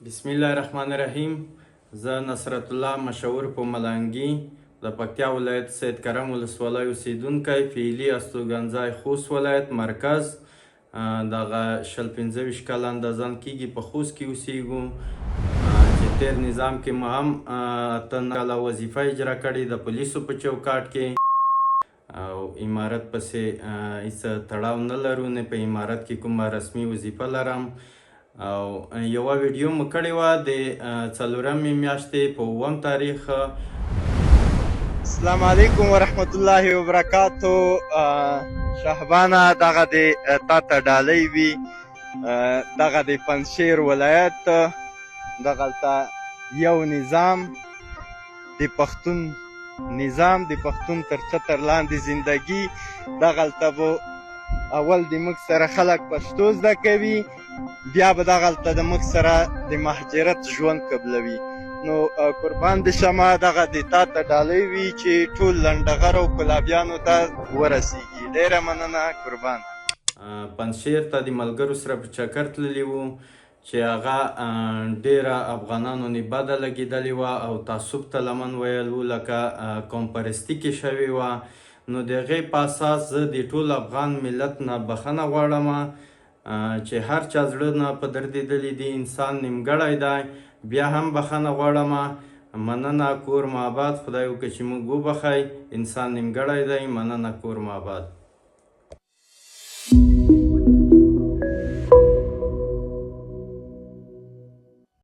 بسم الله الرحمن الرحیم. زه نصرت الله مشهور په ملنګي د پکتیا ولایت سید کرم ولسوالۍ اوسیدونکی، فعلي استوګنځای خوست ولایت مرکز. دغه 25 کاله اندازان کیږي په خوست کې اوسیږو، چې تیر نظام کې مو هم 8 کاله وظیفه اجرا کړې د پولیسو په چوکاټ کې، او امارت پسې هیڅ تړاو نه لرو، نه په امارت کې کومه رسمي وظیفه لرم. او یوه ویډیو مو کړې وه د 4مې میاشتې په اووم تاریخ. السلام علیکم ورحمت الله وبرکاتو. شهبانه دغه د تا ته ډالۍ وي، دغه د پنجشیر ولایت دغلته یو نظام د پښتون نظام د پښتون تر چتر لاندې زندگی، دغلته به اول د موږ سره خلک پښتو زده کوي، بیا به دغلته د موږ سره د مهاجرت ژوند قبلوي. نو قربان دې شمه، دغه د تا ته ډالۍ وي چې ټول لنډغرو کلابیانو ته ورسیږي. ډیره مننه قربان. پنجشیر ته د ملګرو سره په چکر تللي وو، چې هغه ډیره افغانانو نه بده لګېدلې وه او تعصب ته لمن ویل وو، لکه قوم پرستي کې شوې وه. نو د هغې په اساس زه د ټول افغان ملت نه بخښنه غواړم چې هر چا زړه نه په دردېدلي دي، انسان نیمګړی دی. بیا هم بخښنه غواړم. مننه، کور مو آباد. خدای وکړي چې موږ وبخئ. انسان نیمګړی دی. مننه، کور مو آباد.